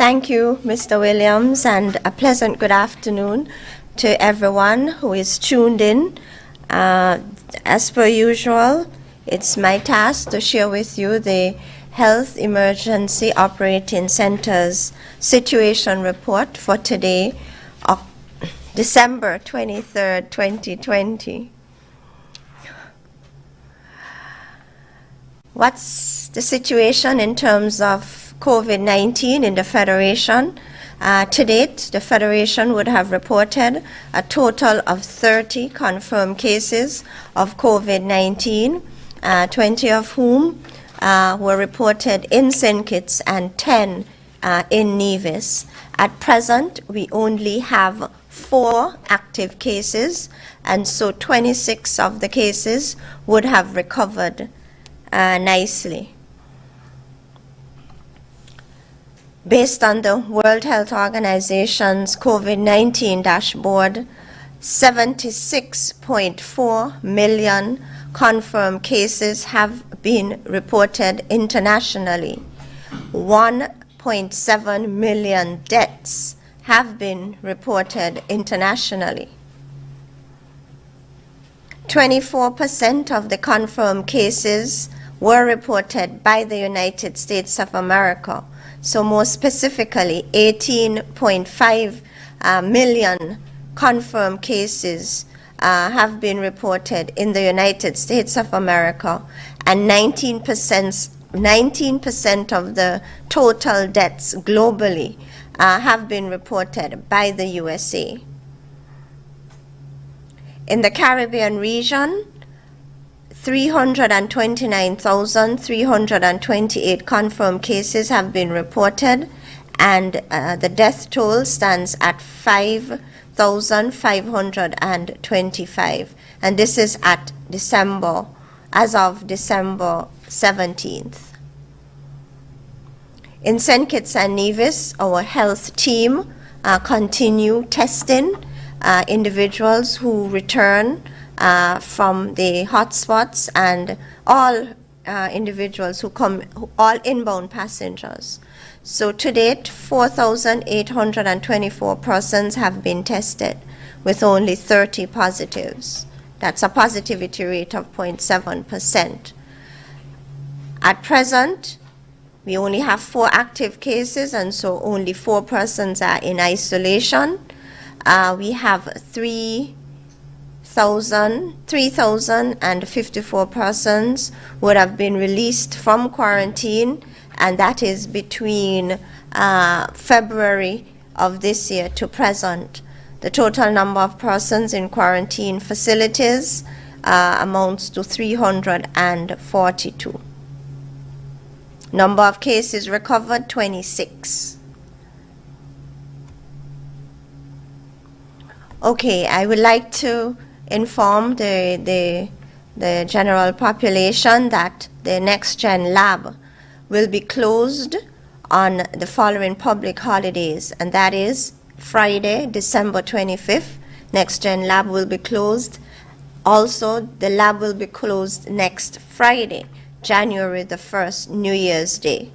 Thank you, Mr. Williams, and a pleasant good afternoon to everyone who is tuned in. As per usual, it's my task to share with you the Health Emergency Operating Center's situation report for today, December 23rd, 2020. What's the situation in terms of COVID-19 in the Federation? To date, the Federation would have reported a total of 30 confirmed cases of COVID-19, 20 of whom were reported in St. Kitts and 10 in Nevis. At present, we only have 4 active cases, and so 26 of the cases would have recovered nicely. Based on the World Health Organization's COVID-19 dashboard, 76.4 million confirmed cases have been reported internationally. 1.7 million deaths have been reported internationally. 24% of the confirmed cases were reported by the United States of America. So more specifically, 18.5 million confirmed cases have been reported in the United States of America, and 19% of the total deaths globally have been reported by the USA. In the Caribbean region, 329,328 confirmed cases have been reported, and the death toll stands at 5,525, and this is as of December 17th. In St. Kitts and Nevis, our health team continue testing individuals who return from the hotspots and all individuals who come, all inbound passengers. So to date, 4,824 persons have been tested with only 30 positives. That's a positivity rate of 0.7%. At present, we only have 4 active cases, and so only 4 persons are in isolation. We have 3,054 persons would have been released from quarantine, and that is between February of this year to present. The total number of persons in quarantine facilities amounts to 342. Number of cases recovered, 26. Okay, I would like to inform the general population that the NextGen lab will be closed on the following public holidays, and that is Friday, December 25th. NextGen lab will be closed. Also, the lab will be closed next Friday, January the 1st, New Year's Day.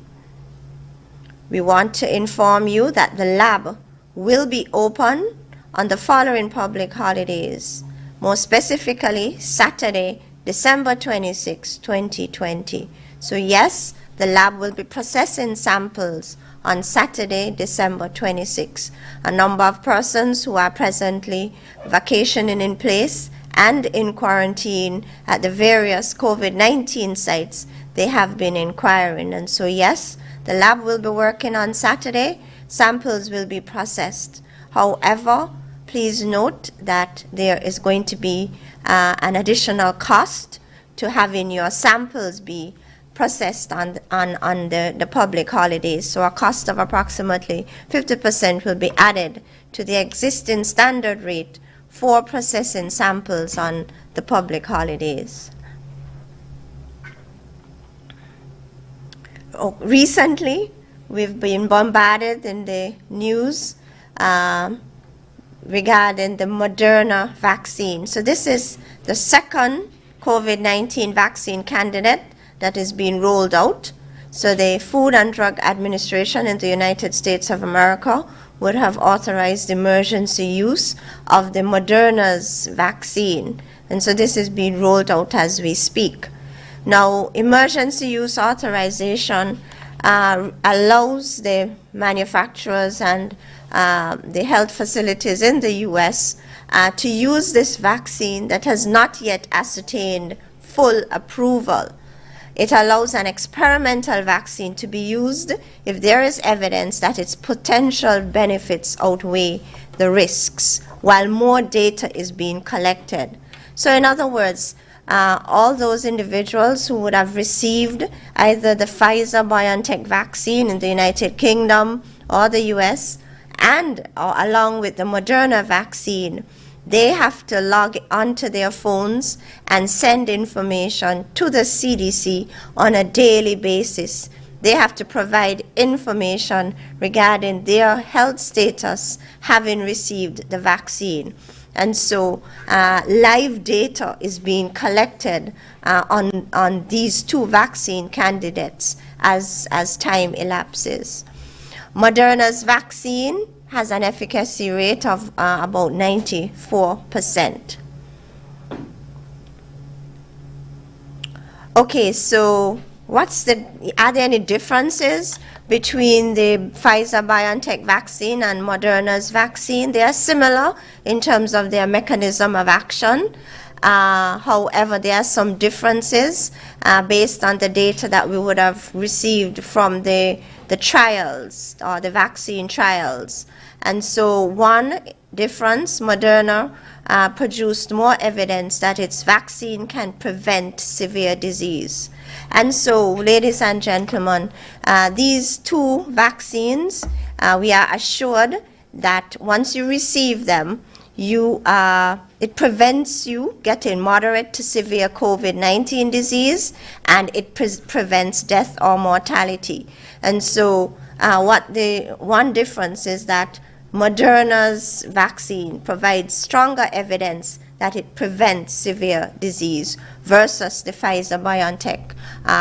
We want to inform you that the lab will be open on the following public holidays, more specifically Saturday, December 26, 2020. So yes, the lab will be processing samples on Saturday, December 26. A number of persons who are presently vacationing in place and in quarantine at the various COVID-19 sites, they have been inquiring. And so yes, the lab will be working on Saturday. Samples will be processed. However, please note that there is going to be an additional cost to having your samples be processed on the public holidays. So a cost of approximately 50% will be added to the existing standard rate for processing samples on the public holidays. Recently, we've been bombarded in the news regarding the Moderna vaccine. So this is the second COVID-19 vaccine candidate that is being rolled out. So the Food and Drug Administration in the United States of America would have authorized emergency use of the Moderna's vaccine. And so this is being rolled out as we speak. Now, emergency use authorization allows the manufacturers and the health facilities in the U.S. To use this vaccine that has not yet ascertained full approval. It allows an experimental vaccine to be used if there is evidence that its potential benefits outweigh the risks, while more data is being collected. So in other words, all those individuals who would have received either the Pfizer BioNTech vaccine in the United Kingdom or the US, and along with the Moderna vaccine, they have to log onto their phones and send information to the CDC on a daily basis. They have to provide information regarding their health status having received the vaccine. And so live data is being collected on these two vaccine candidates as time elapses. Moderna's vaccine has an efficacy rate of about 94%. Okay, so are there any differences between the Pfizer BioNTech vaccine and Moderna's vaccine? They are similar in terms of their mechanism of action. However, there are some differences based on the data that we would have received from the trials or the vaccine trials. And so one difference, Moderna produced more evidence that its vaccine can prevent severe disease. And so, ladies and gentlemen, these two vaccines, we are assured that once you receive them, it prevents you getting moderate to severe COVID-19 disease, and it prevents death or mortality. And so one difference is that Moderna's vaccine provides stronger evidence that it prevents severe disease versus the Pfizer BioNTech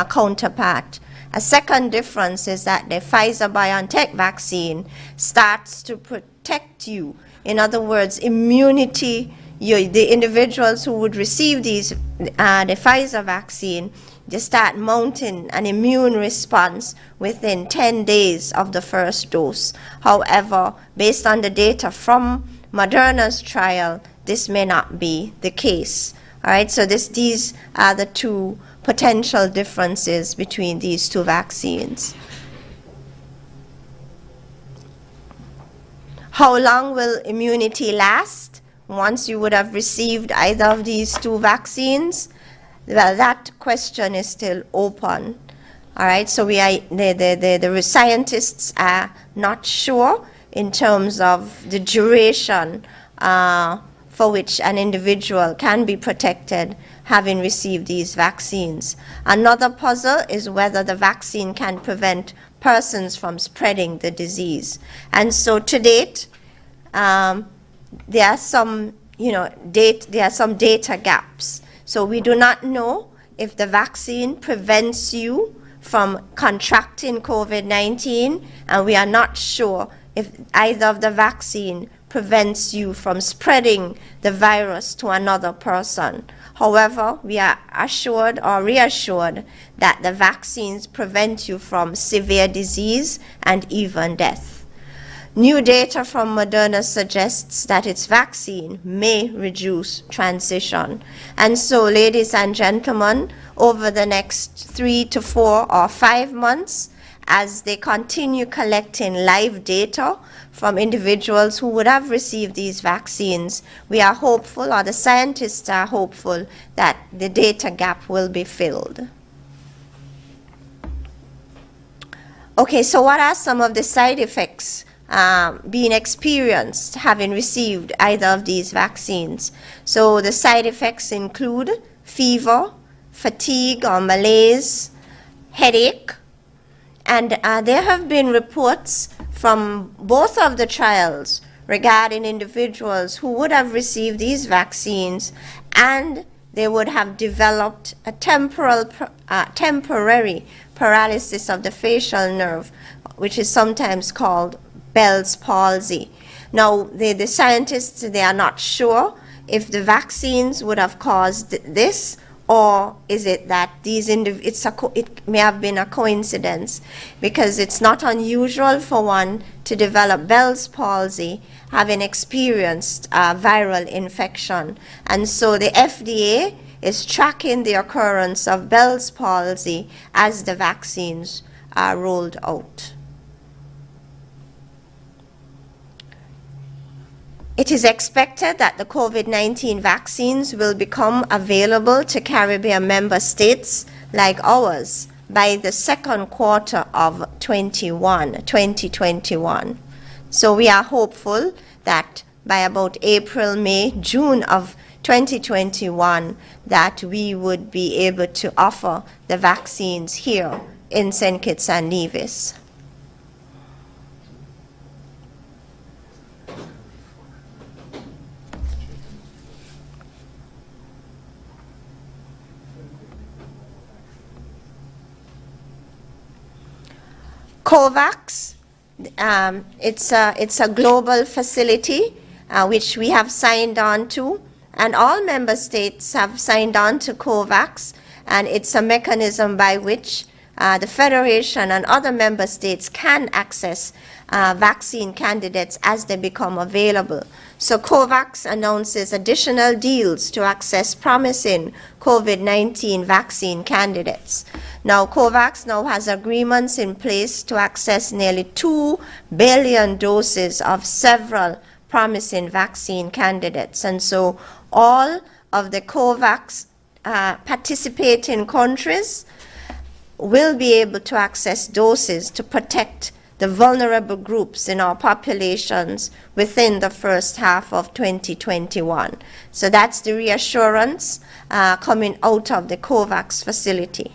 counterpart. A second difference is that the Pfizer BioNTech vaccine starts to protect you. In other words, immunity, the individuals who would receive the Pfizer vaccine, they start mounting an immune response within 10 days of the first dose. However, based on the data from Moderna's trial, this may not be the case. All right, so these are the two potential differences between these two vaccines. How long will immunity last once you would have received either of these two vaccines? Well, that question is still open. All right, so the scientists are not sure in terms of the duration for which an individual can be protected having received these vaccines. Another puzzle is whether the vaccine can prevent persons from spreading the disease. And so to date, there are some data gaps. So we do not know if the vaccine prevents you from contracting COVID-19, and we are not sure if either of the vaccine prevents you from spreading the virus to another person. However, we are assured or reassured that the vaccines prevent you from severe disease and even death. New data from Moderna suggests that its vaccine may reduce transmission. And so, ladies and gentlemen, over the next 3 to 4 or 5 months, as they continue collecting live data from individuals who would have received these vaccines, we are hopeful, or the scientists are hopeful, that the data gap will be filled. Okay, so what are some of the side effects being experienced having received either of these vaccines? So the side effects include fever, fatigue or malaise, headache, and there have been reports from both of the trials regarding individuals who would have received these vaccines and they would have developed a temporary paralysis of the facial nerve, which is sometimes called Bell's palsy. Now, the scientists, they are not sure if the vaccines would have caused this, or is it that it may have been a coincidence, because it's not unusual for one to develop Bell's palsy having experienced viral infection. And so the FDA is tracking the occurrence of Bell's palsy as the vaccines are rolled out. It is expected that the COVID-19 vaccines will become available to Caribbean member states like ours by the second quarter of 2021. So we are hopeful that by about April, May, June of 2021, that we would be able to offer the vaccines here in St. Kitts and Nevis. COVAX, it's a global facility which we have signed on to, and all member states have signed on to COVAX, and it's a mechanism by which the Federation and other member states can access vaccine candidates as they become available. So COVAX announces additional deals to access promising COVID-19 vaccine candidates. Now, COVAX now has agreements in place to access nearly 2 billion doses of several promising vaccine candidates. And so all of the COVAX participating countries will be able to access doses to protect the vulnerable groups in our populations within the first half of 2021. So that's the reassurance coming out of the COVAX facility.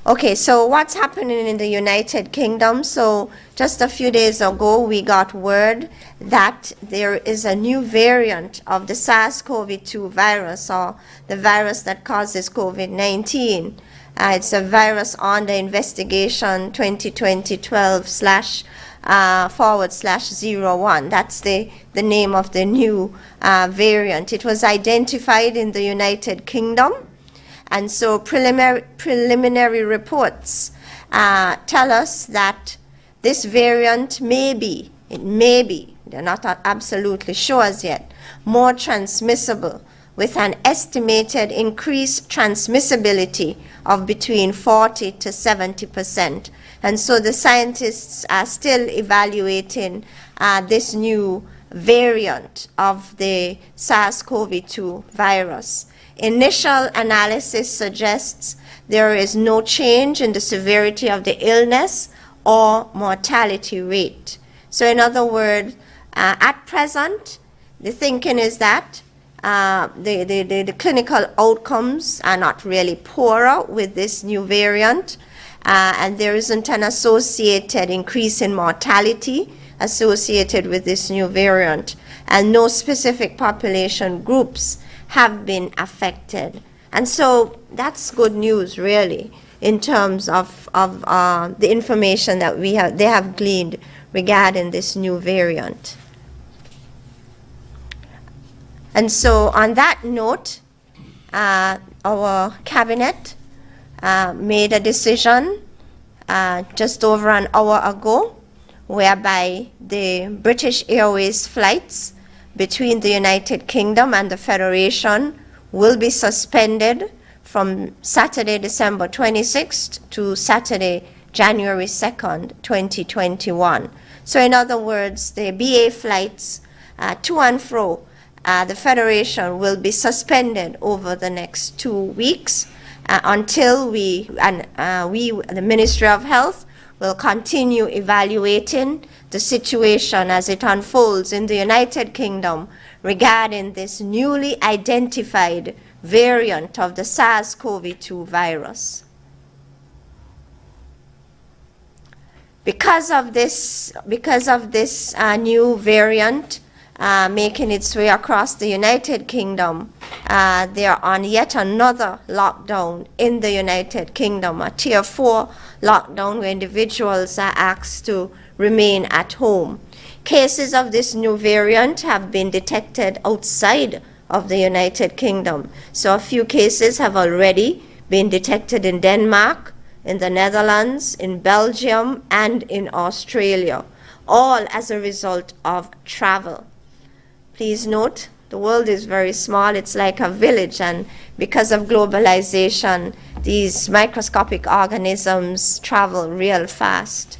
Okay, so what's happening in the United Kingdom? So just a few days ago, we got word that there is a new variant of the SARS-CoV-2 virus, or the virus that causes COVID-19. It's a virus under investigation 2020-12//01. That's the name of the new variant. It was identified in the United Kingdom. And so preliminary reports tell us that this variant may be, they're not absolutely sure as yet, more transmissible, with an estimated increased transmissibility of between 40 to 70%. And so the scientists are still evaluating this new variant of the SARS-CoV-2 virus. Initial analysis suggests there is no change in the severity of the illness or mortality rate. So in other words, at present, the thinking is that the clinical outcomes are not really poorer with this new variant, and there isn't an associated increase in mortality associated with this new variant, and no specific population groups have been affected. And so that's good news, really, in terms of the information that they have gleaned regarding this new variant. And so on that note, our cabinet made a decision just over an hour ago, whereby the British Airways flights between the United Kingdom and the Federation will be suspended from Saturday, December 26th to Saturday, January 2nd, 2021. So in other words, the BA flights to and fro the Federation will be suspended over the next 2 weeks until the Ministry of Health will continue evaluating the situation as it unfolds in the United Kingdom regarding this newly identified variant of the SARS-CoV-2 virus. Because of this new variant, making its way across the United Kingdom. They are on yet another lockdown in the United Kingdom, a Tier 4 lockdown where individuals are asked to remain at home. Cases of this new variant have been detected outside of the United Kingdom. So a few cases have already been detected in Denmark, in the Netherlands, in Belgium, and in Australia, all as a result of travel. Please note, the world is very small. It's like a village, and because of globalization, these microscopic organisms travel real fast.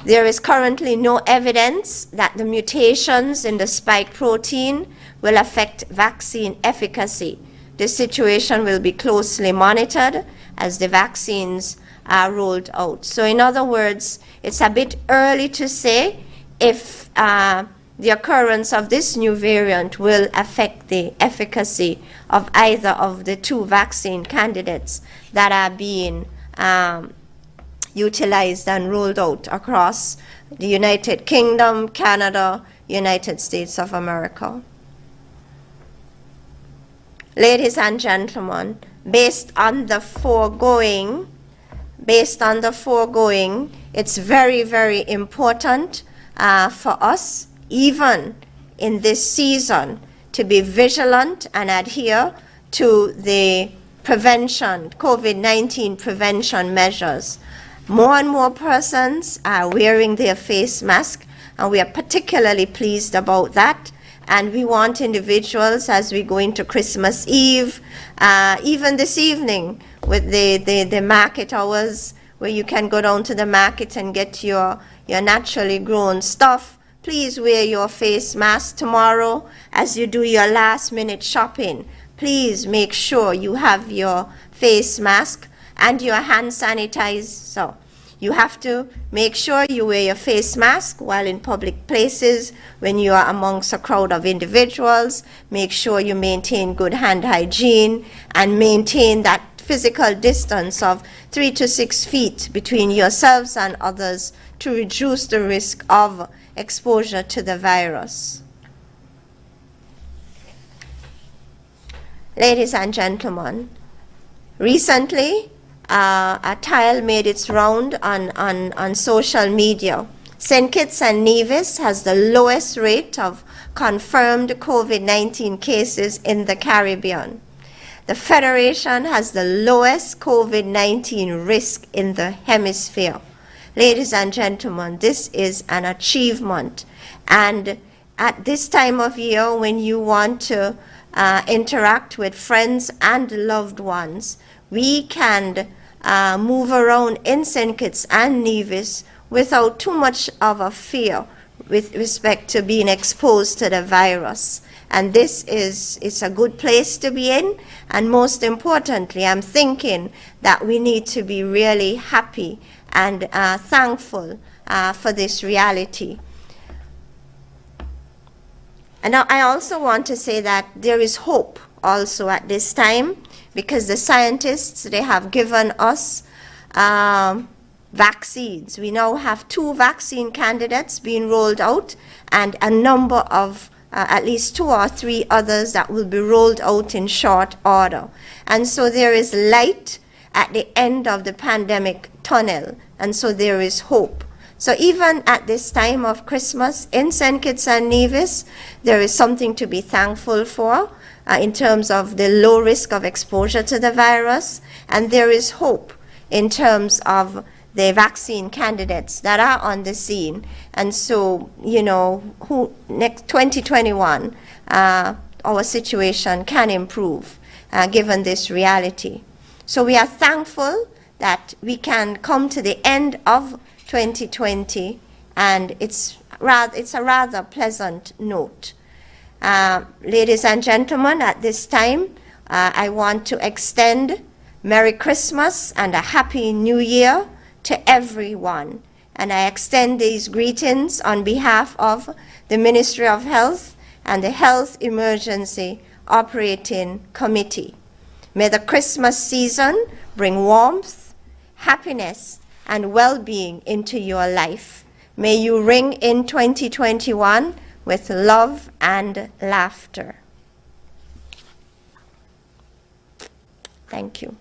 There is currently no evidence that the mutations in the spike protein will affect vaccine efficacy. This situation will be closely monitored as the vaccines are rolled out. So in other words, it's a bit early to say if the occurrence of this new variant will affect the efficacy of either of the two vaccine candidates that are being utilized and rolled out across the United Kingdom, Canada, United States of America. Ladies and gentlemen, based on the foregoing, it's very, very important for us, even in this season, to be vigilant and adhere to the prevention, COVID-19 prevention measures. More and more persons are wearing their face mask, and we are particularly pleased about that. And we want individuals, as we go into Christmas Eve, even this evening with the market hours, where you can go down to the market and get your naturally grown stuff, please wear your face mask tomorrow as you do your last minute shopping. Please make sure you have your face mask and your hand sanitizer. You have to make sure you wear your face mask while in public places. When you are amongst a crowd of individuals, make sure you maintain good hand hygiene and maintain that physical distance of 3 to 6 feet between yourselves and others to reduce the risk of exposure to the virus. Ladies and gentlemen, recently, a tile made its round on social media. St. Kitts and Nevis has the lowest rate of confirmed COVID-19 cases in the Caribbean. The Federation has the lowest COVID-19 risk in the hemisphere. Ladies and gentlemen, this is an achievement. And at this time of year, when you want to interact with friends and loved ones, we can move around in St. Kitts and Nevis without too much of a fear with respect to being exposed to the virus. And this is a good place to be in. And most importantly, I'm thinking that we need to be really happy and thankful for this reality. And now I also want to say that there is hope also at this time, because the scientists, they have given us vaccines. We now have 2 vaccine candidates being rolled out, and a number of at least 2 or 3 others that will be rolled out in short order. And so there is light at the end of the pandemic tunnel, and so there is hope. So even at this time of Christmas in St. Kitts and Nevis, there is something to be thankful for in terms of the low risk of exposure to the virus, and there is hope in terms of the vaccine candidates that are on the scene. And so, you know, next 2021, our situation can improve given this reality. So we are thankful that we can come to the end of 2020, and it's a rather pleasant note. Ladies and gentlemen, at this time, I want to extend Merry Christmas and a Happy New Year to everyone. And I extend these greetings on behalf of the Ministry of Health and the Health Emergency Operating Committee. May the Christmas season bring warmth, happiness, and well-being into your life. May you ring in 2021 with love and laughter. Thank you.